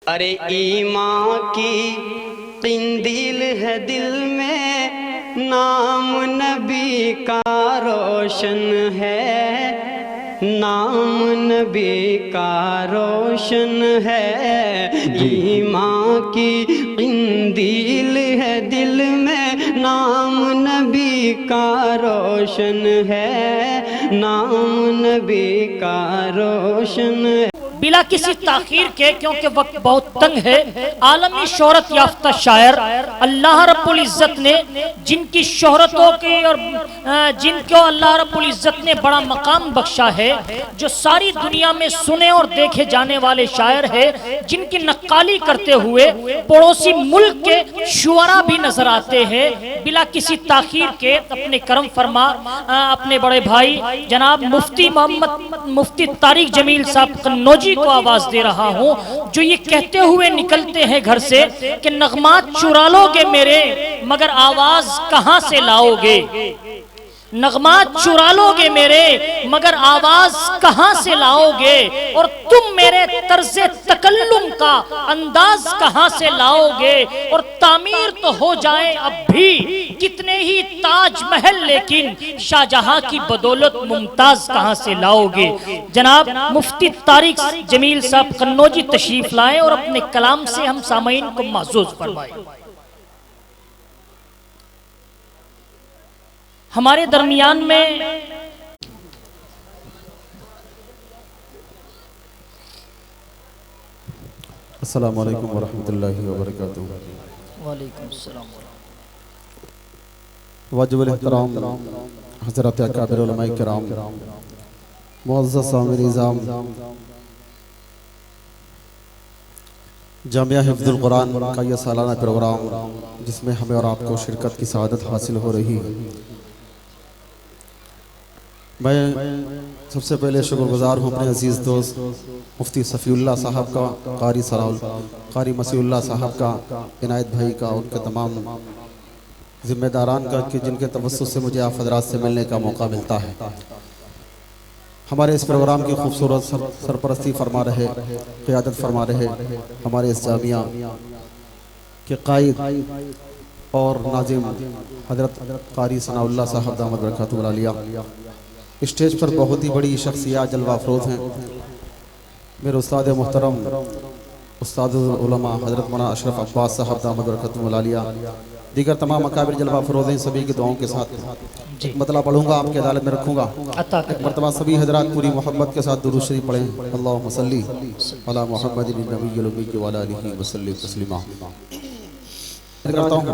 अरे ईमान की किंदील है दिल में, नाम नबी का रोशन है, नाम नबी का रोशन है। ईमान की किंदील है दिल में, नाम नबी का रोशन है, नाम नबी का रोशन है। बिला किसी ताखीर के, क्योंकि वक्त बहुत तंग है, आलमी शोहरत याफ्ता शायर अल्लाह रब्बुल इज़्ज़त ने जिनकी शोहरतों की और जिनको अल्लाह रब्बुल इज़्ज़त ने बड़ा मकाम बख्शा है, जो सारी दुनिया में सुने और देखे जाने वाले शायर है, जिनकी नक्काली करते हुए पड़ोसी मुल्क के शुअरा भी नजर आते हैं। बिला किसी ताखीर के अपने करम फरमा अपने बड़े भाई जनाब मुफ्ती तारिक जमील साहब कन्नौजी को आवाज दे रहा हूं, जो ये कहते हुए निकलते हैं घर से कि नगमात चुरा लोगे मेरे, मगर आवाज कहां से लाओगे। नगमात चुरा लोगे मेरे, मगर आवाज कहां से लाओगे। और तुम मेरे तर्ज़े तकल्लुम का अंदाज कहां से लाओगे। और तामीर तो हो जाए अब भी कितने ही ताजमहल, लेकिन शाहजहां की बदौलत मुमताज कहां से लाओगे। जनाब मुफ्ती तारिक जमील साहब कन्नौजी तशरीफ लाएं और अपने कलाम से हम सामईन को महसूस फरमाएं। हमारे दरमियान में अस्सलामु अलैकुम वरहमतुल्लाहि वबरकातुहू। वालेकुम अस्सलाम वाजिबुल एहतराम हज़रत अकाबिर उलमाए किराम, मुअज़्ज़ज़ सामिर निज़ाम जामिया हिफ्ज़ुल कुरान का यह सालाना प्रोग्राम, जिसमें हमें और आपको शिरकत की सआदत हासिल हो रही है, मैं सबसे पहले शुक्रगुजार हूँ अपने अजीज़ दोस्त मुफ्ती सफ़ीउल्लाह साहब का, कारी मसीहुल्लाह साहब का, इनायत भाई का, उनके तमाम ज़िम्मेदारान का, कि जिनके तवस्सुस से मुझे आप हज़रात से मिलने का मौका मिलता है। हमारे इस प्रोग्राम की खूबसूरत सरपरस्ती फरमा रहे, क़ियादत फरमा रहे हमारे इस जामिया के कायद और नाज़िम हज़रत कारी सनाउल्लाह साहब दामद बरकातुहू आलिया। स्टेज पर बहुत ही बड़ी शख्सियत जलवा अफरोज़ हैं। मेरे उस्ताद मोहतरम उस्तादुल उलमा हज़रत मौलाना अशरफ अब्बास साहब दामद बरकातुहू आलिया, दीगर तमाम अकाबिर जलवा अफरोज़ हैं। सभी की दुआओं के साथ मतलब पढ़ूंगा, आपकी अदालत में रखूँगा। एक मरतबा सभी हज़रात पूरी मोहब्बत के साथ दुरूद शरीफ पढ़ें। अल्लाहुम्मा सल्ली अला मुहम्मदिन नबिय्यिल उम्मी व अला आलिहि व सल्लिम तस्लीमा। करता हूँ,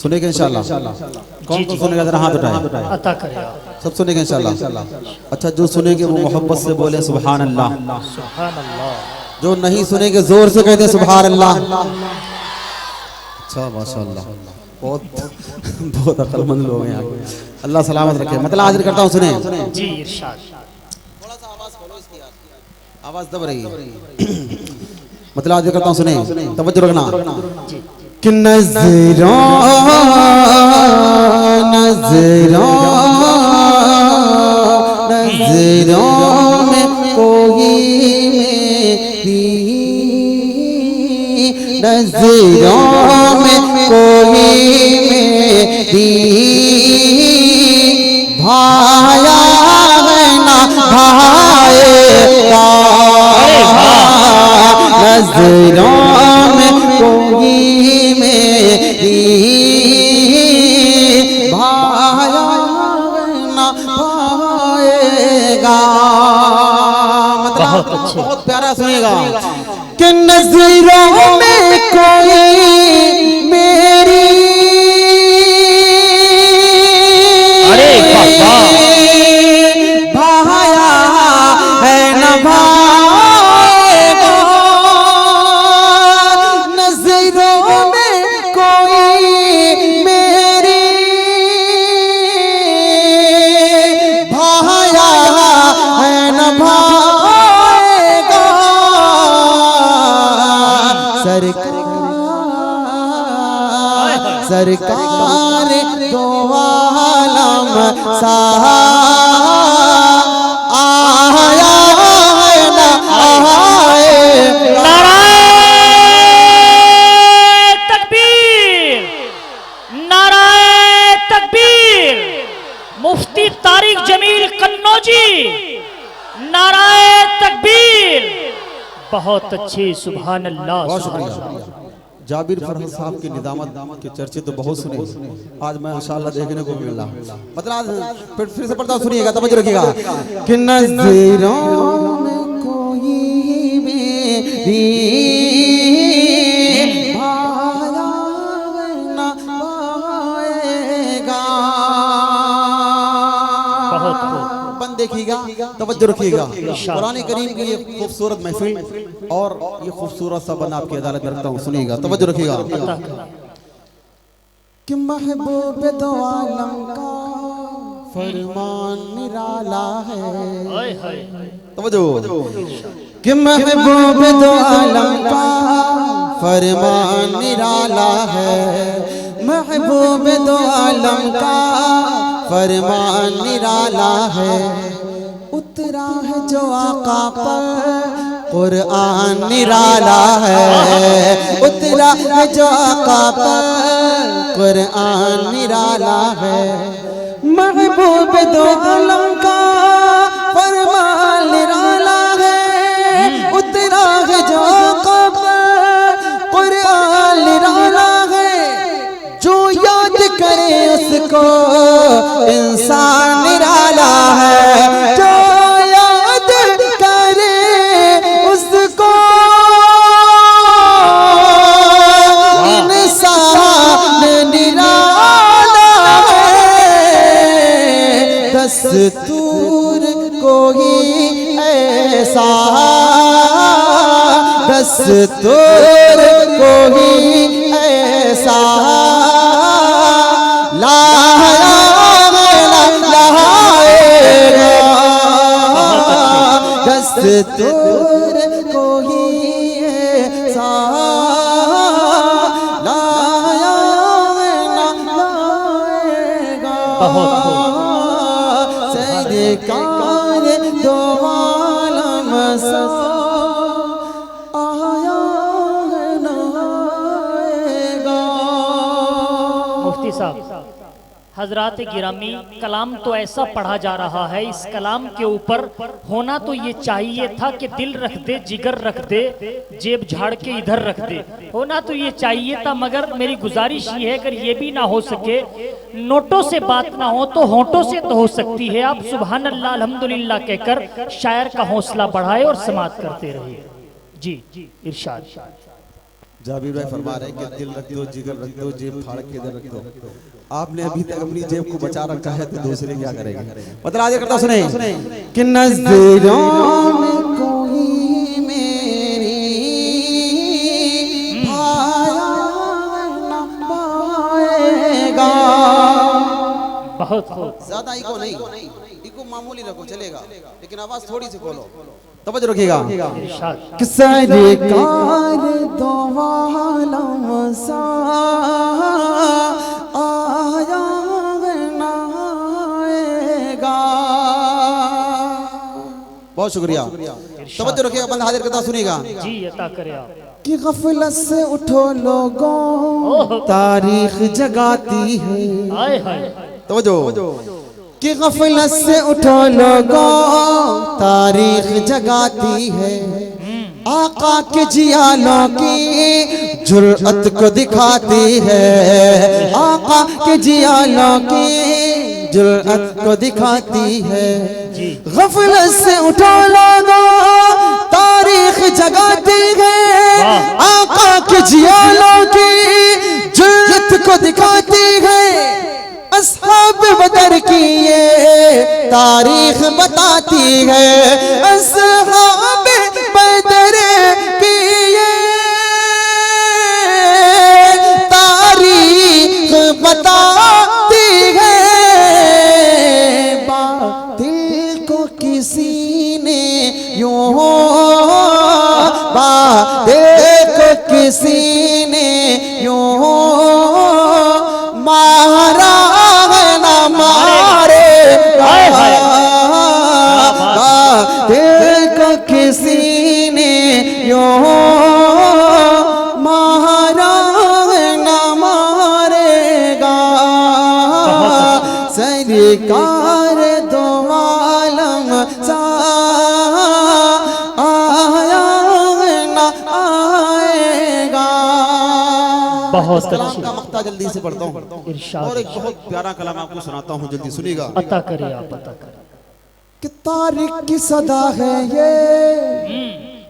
सुनेगा इंशाल्लाह। कौन कौन सुनेगा जरा हाथ उठाएं, अता करे सब सुनेगा इंशाल्लाह। अच्छा, जो सुनेंगे वो मोहब्बत से बोले सुभान अल्लाह, सुभान अल्लाह। जो नहीं सुनेंगे जोर से कहते सुभान अल्लाह। अच्छा माशाल्लाह, बहुत अक्लमंद लोग हैं यहाँ, अल्लाह सलामत रखे। मतलब हाजिर करता हूँ, सुने जी इरशाद। थोड़ा सा आवाज खोलो इसकी यार, आवाज दब रही है। मतलब हाजिर करता हूँ, सुने तवज्जो रखना। कि नज़रों नज़रों नज़रों में कोई मेरी, नज़रों में कोई मेरी भाया है ना भाएगा। नज़रों में कोई मेरी भाया ना भाएगा। मतलब बहुत प्यारा सुनेगा कि नज़रों में कोई मेरी, अरे भाया है न भाएगा। नज़रों में कोई मेरी भाया है न भाएगा। सरकार दो आलम आया है ना आए बहुत अच्छे, सुभान अल्लाह। बहुत शुक्रिया। जाबिर फरहत साहब की निदामत के चर्चे तो बहुत सुने, आज मैं इंशाअल्लाह देखने को मिला। मतलब फिर से पढ़ता सुनिएगा, तवज्जो रखिएगा कि नज़रों में कोई मेरी भाया न पाएगा। बंद देखिएगा, तवज्जो रखिएगा। कुरान करीम की ये खूबसूरत महफिल और ये खूबसूरत सा बंद आपकी अदालत में रखता हूँ, सुनिएगा, तवज्जो रखिएगा कि महबूब दो आलम का फरमान निराला है। तवज्जो कि महबूब दो आलम का फरमान निराला है। महबूब दो आलम का फरमान निराला है। उतरा है जो आका पर कुरान निराला है। उतरा है जो आका पर कुरान निराला है। महबूब दो आलम का फरमान निराला है। उतरा है जो आका पर कुरान निराला है। जो याद करे उसको इंसान निराला है। जो याद करे उसको इंसान निराला है। दस्तूर कोई ऐसा, दस्तूर कोई ऐसा दस्तूर कोई ऐसा लाया न लाएगा। सरकार दो आलम सा आया न आएगा। मुफ्ती साहब, हजरात गिरामी, कलाम तो ऐसा पढ़ा जा रहा है, इस कलाम के ऊपर होना तो ये चाहिए था कि दिल रख दे, जिगर रख दे, जेब झाड़ के इधर रख दे, होना तो ये चाहिए था। मगर मेरी गुजारिश ये है, अगर ये भी ना हो सके, नोटों से बात ना हो तो होंठों से तो हो सकती है। आप सुभान अल्लाह अल्हम्दुलिल्लाह कहकर शायर का हौसला बढ़ाए और समात करते रहिए। जी इरशाद। जाबिर भाई फरमा रहे हैं कि दिल रख दो, जिगर रख दो, जेब फाड़ के इधर रख दो। आपने अभी तक अपनी जेब को बचा रखा है तो दूसरे क्या करेंगे? मतलब आगे करता सुने कि नज़रों में कोई मेरी भाया न पाएगा। बहुत ज्यादा इको नहीं, इको मामूली रखो चलेगा, लेकिन आवाज थोड़ी सी खोलो, तवज्जो रखिएगा। कि सरकार दो आलम सा आया न आएगा। बहुत शुक्रिया, तवज्जो रखिएगा, बंद हाजिर करता सुनिएगा। जी अता करे आप। कि गफलत से उठो लोगों, तारीख जगाती है। हाय हाय, तवज्जो कि गफलत से उठो लोगों, तारीख जगाती है। आका के जियालों की जुर्अत को दिखाती है। आका के जियालों की जुर्अत को दिखाती है। गफलत से उठो लोगों, तारीख जगाती है। आका के जियालों की जुर्अत को दिखाती है। अस्हाब बदर की ये तारीख बताती है। अस्हाब बदर की ये तारीख बताती है। बातिल को किसी ने यूं, बातिल को किसी ने यूं मारा किसी ने यूं मारा न मारेगा। सरकार दो आलम सा आया बहुत कलाम अच्छी का मक्ता जल्दी से पढ़ता हूँ इरशाद और एक बहुत प्यारा कलाम आपको सुनाता हूँ, जल्दी सुनिएगा। अता करे आप अता करे। कि तारिक की सदा है ये,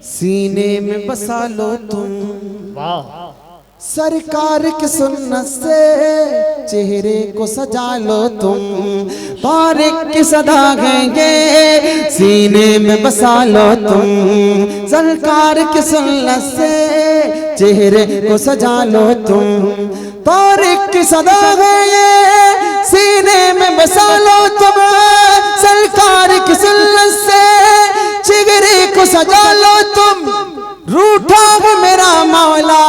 सीने में बसा लो तुम, वाह सरकार की सुन्नत से चेहरे को सजा लो तुम। तारिक की सदा है ये, सीने में बसा लो तुम, सरकार की सुन्नत से चेहरे को सजा लो तुम। तारिक की सदा है ये, सीने में बसा लो तुम, सरकार की सुन्नत से चेहरे को सजा लो तुम। रूठा है मेरा मौला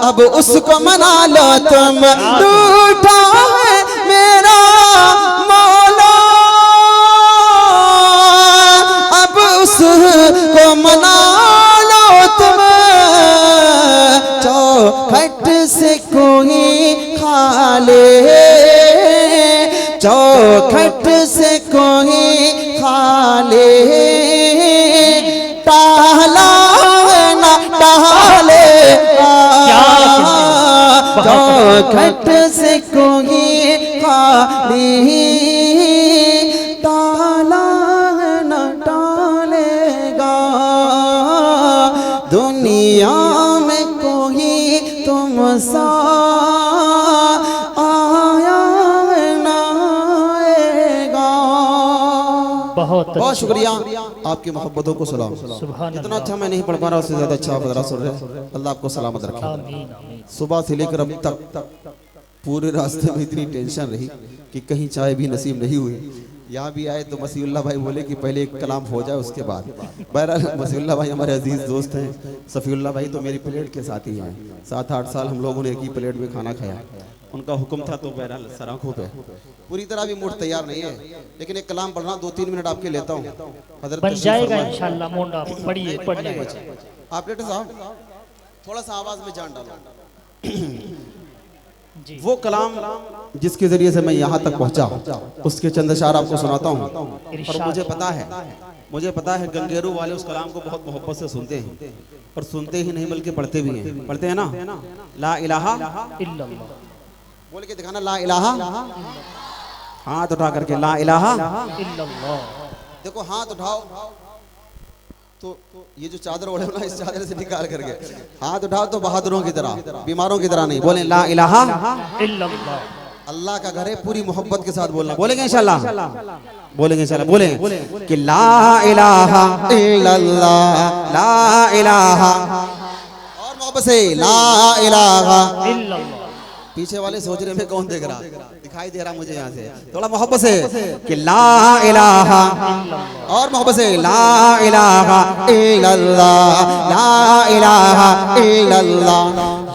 अब उसको मना लो तुम, रूठा है मेरा मौला अब उसको मना लो तुम। चौखट से कोई खा ले, चौखट से कोई खा ले, टाला चौखट से कोई खाली टाला न टालेगा, दुनिया में कोई तुम सा आया न आएगा। बहुत शुक्रिया, आपकी मोहब्बतों को सलाम। इतना अच्छा मैं नहीं पढ़ पा रहा, उससे ज्यादा अच्छा आप जरा सुन रहे। अल्लाह आपको सलामत रखे। सुबह से लेकर अब तक पूरे रास्ते में इतनी टेंशन रही कि कहीं चाय भी नसीब नहीं हुई। यहाँ भी आए तो मसीहुल्लाह भाई बोले कि पहले एक कलाम हो जाए उसके बाद। बहरहाल मसीहुल्लाह भाई हमारे अजीज दोस्त हैं, सफ़ीउल्लाह भाई तो मेरी प्लेट के साथ ही हैं। 7-8 साल हम लोगों ने एक ही प्लेट में खाना खाया। उनका हुक्म था तो बहरहाल सराखों पे पूरी तरह भी मूड तैयार नहीं है, लेकिन एक कलाम पढ़ना 2-3 मिनट आपके लेता हूँ। हज़रत बन जाएगा इंशाल्लाह। मोंडा पढ़िए पढ़िए। ऑपरेटर साहब थोड़ा सा आवाज में जान डालो। वो कलाम जिसके जरिए से मैं यहाँ तक पहुँचा, उसके चंद अशार आपको सुनाता हूँ। और मुझे पता है गंगेरू वाले उस कलाम को बहुत मोहब्बत से सुनते हैं, और सुनते ही नहीं बल्कि पढ़ते भी हैं। पढ़ते हैं ना, ला इलाहा इल्लल्लाह बोल के दिखाना, ला इलाहा, हाथ उठा करके ला इलाहा इल्लल्लाह। देखो हाथ उठाओ तो ये जो चादर ओढ़े ना, इस चादर से निकाल करके हाथ उठाओ तो बहादुरों की तरह, बीमारों की तरह नहीं। बोले ला इलाहा इल्लल्लाह। अल्लाह का घर है, पूरी मोहब्बत के साथ बोलना। बोलेंगे इंशाल्लाह, बोलेंगे इंशाल्लाह। बोले कि ला इलाहा इल्लल्लाह, ला इलाहा, और मोहब्बत से ला इलाहा इल्लल्लाह। पीछे वाले सोच रहे मैं कौन देख रहा, दिखाई दे रहा मुझे यहाँ से। थोड़ा मोहब्बत से कि ला इलाहा, और मोहब्बत से ला इलाहा इल्लल्लाह, ला इलाहा इल्लल्लाह।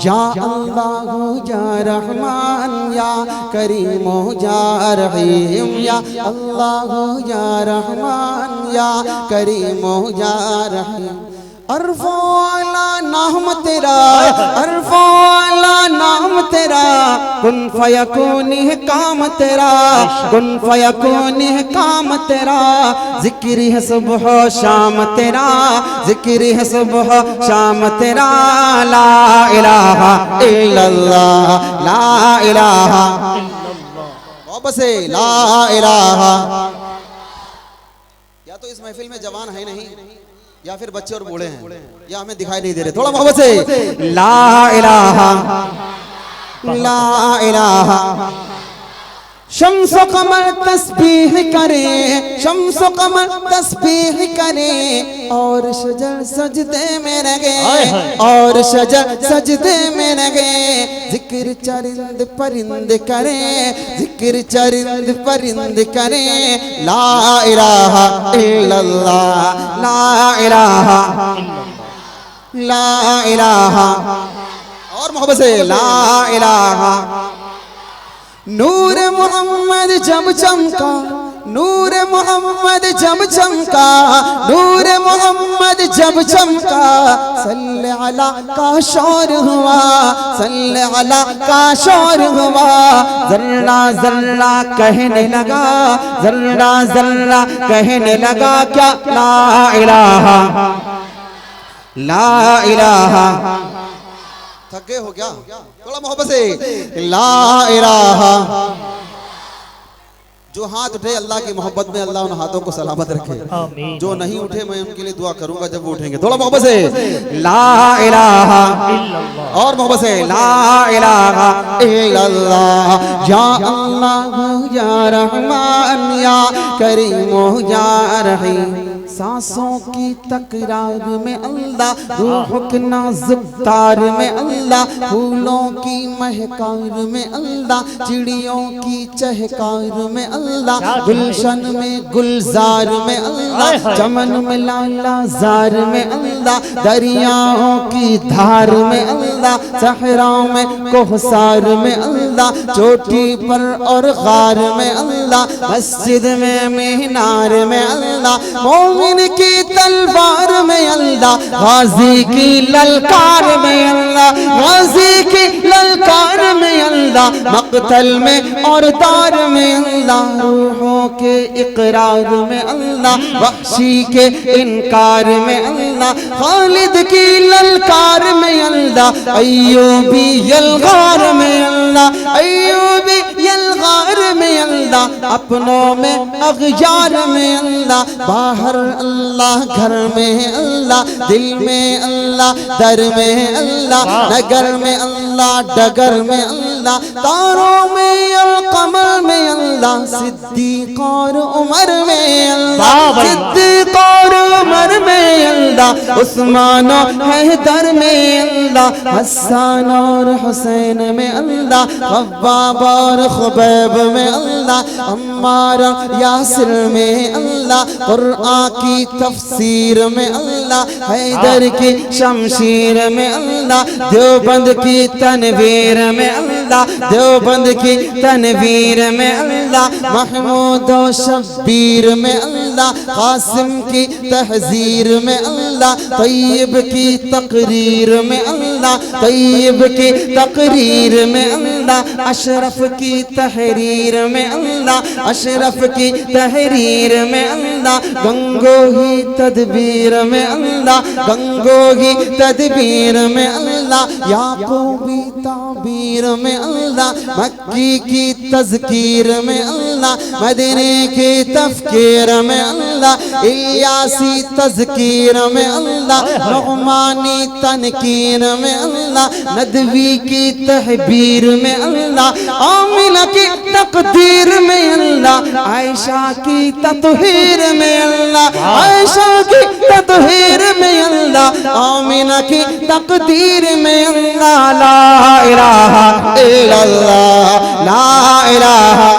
या अल्लाह या रहमान या करीम या रहीम, या अल्लाह या रहमान या करीम या रहीम। अरफाला नाम तेरा, अरफाला नाम तेरा, कुन फयकून है काम तेरा, कुन फयकून है काम तेरा। जिक्र है सुबह शाम तेरा, जिक्र है सुबह शाम तेरा। ला इलाहा इल्लल्लाह, ला इलाहा इल्लल्लाह, बस ला इलाहा। या तो इस महफिल में जवान है नहीं, या फिर बच्चे और बूढ़े हैं, या हमें दिखाई नहीं दे रहे। थोड़ा मोहब्बत से ला इलाहा, ला इलाहा। शम्स कमर तस्बीह करे, शम्स कमर तस्बीह करे, और शजर सजदे में लगे, और शजर सजदे में लगे। जिक्र चरिंद परिंद करे, जिक्र चरिंद परिंद करे। ला इलाहा इल्लल्लाह, ला इलाहा, ला इलाहा, और मोहब्बत से ला इलाहा। नूर मोहम्मद जब चमका, नूर मोहम्मद जब चमका, नूर मोहम्मद जब चमका। सल्ले अला का शोर हुआ, सल्ले अला का शोर हुआ। जर्रा जर्रा कहने लगा, जर्रा जर्रा कहने लगा क्या? ला इलाहा, ला इलाहा, थक गए हो क्या? थोड़ा मोहब्बत से ला इलाहा। जो हाथ उठे अल्लाह की मोहब्बत में अल्लाह उन हाथों को सलामत रखे। आमीन। जो नहीं उठे मैं उनके लिए दुआ करूंगा जब वो उठेंगे। थोड़ा मोहब्बत से ला इलाहा और मोहब्बत से ला इलाहा इल्लल्लाह। या अल्लाह या रहमान या करीम या रहीम। सांसों की तकरार में अल्लाह, रूह के नाजुक तार में अल्लाह, फूलों की महकार में अल्लाह, चिड़ियों की चहकार में अल्लाह, गुलशन में गुलजार में अल्लाह, चमन में लाला जार में अल्लाह, दरियाओं की धार में अल्लाह, सहराओं में कोहसार में अल्लाह, चोटी पर और गार में अल्लाह, मस्जिद में मीनार में अल्लाह, मोमिन की तलवार में अल्लाह, गाजी की ललकार में अल्लाह, गाजी की ललकार में अल्लाह, मक्तल में और दार में अल्लाह, रूहों के इकरार में अल्लाह, वहशी के इनकार में अल्लाह, खालिद की ललकार में अल्लाह, अय्यूबी यलगार में अल्लाह, अय्यूबी यलगार में अल्लाह, अपनों में अगयार में अल्लाह, बाहर अल्लाह, घर में अल्लाह, दिल में अल्लाह, दर में अल्लाह, नगर में अल्लाह, डगर में अल्लाह, तारों में और कमर में अल्लाह, सिद्दीक और उमर में अल्लाह, सिद्दीक और उमर में अल्लाह, उस्मान और हैदर में अल्लाह, हसन और हुसैन में अल्लाह, खब्बाब और खुबैब में अल्लाह, अम्मार और यासिर में अल्लाह, कुरआन की तफसीर में अल्लाह, हैदर की शमशीर में अल्लाह, देवबंद की तनवीर में अल्लाह, देवबंद की तनवीर में अल्लाह, महमूद और शब्बीर में अल्लाह, कासिम की तहजीर में अल्लाह, तैयब की तकरीर में अल्लाह, तैयब की तकरीर में अल्लाह, अशरफ की तहरीर में अल्लाह, अशरफ की तहरीर में अल्लाह, गंगोही तदबीर में अल्लाह, गंगोही तदबीर में अल्लाह, याकूबी ताबीर में अल्लाह, मक्की की तज़कीर में अल्लाह, मदीने की तफ़कीर में अल्लाह, इलियासी तज़कीर में अल्लाह, नुअमानी तनकीर में अल्लाह, नदवी की तहबीर में अल्लाह, आमिना की तकदीर में अल्लाह, आयशा की ततहीर में अल्लाह, आयशा की ततहीर में अल्लाह, आमिना की तकदीर में अल्लाह, ला इलाहा इल्लल्लाह, ला इलाहा,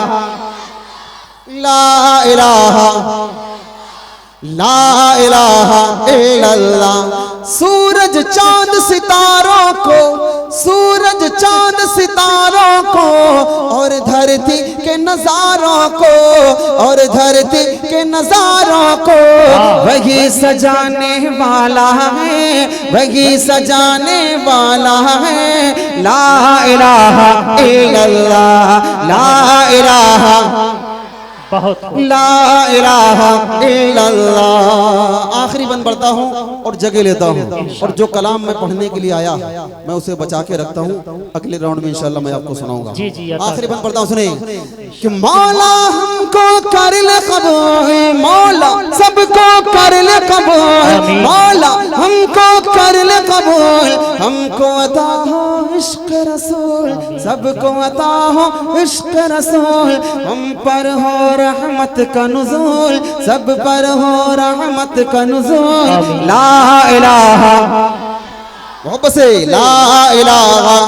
ला इलाहा, ला इलाहा इल्लल्लाह। सूरज चांद सितारों को, सूरज चांद सितारों को, और धरती के नजारों को, और धरती के नजारों को, वही सजाने वाला है, वही सजाने वाला है, ला इलाहा इल्लल्लाह, ला इलाहा, बहुत ला इलाहा इल्लल्लाह। आखिरी बंद पढ़ता हूँ और जगह लेता हूँ, और जो कलाम मैं पढ़ने के लिए आया मैं उसे बचा के रखता हूँ, अगले राउंड में इंशाल्लाह मैं आपको सुनाऊंगा। जी जी, आखिरी बंद पढ़ता हूँ, सुने कि मौला हमको कर ले कबूल, मौला सबको कर ले कबूल, मौला हमको कर ले कबूल, हमको अता हो इश्क रसूल, सबको अता हो इश्क रसूल, हम पर हो रहमत का नुज़ूल, सब पर हो रहमत का नुज़ूल, ला इलाहा, मोहब्बत से ला इलाहा,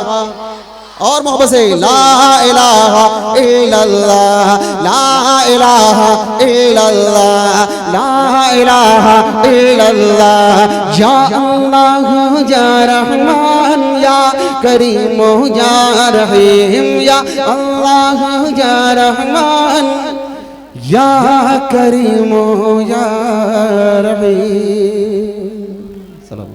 और मोहब्बत से ला इलाहा इल्लल्लाह, ला इलाहा इल्लल्लाह, ला इलाहा इल्लल्लाह। या अल्लाह या रहमान या करीम या रहीम, या अल्लाह या रहमान या करीम या रहीम। सलाम।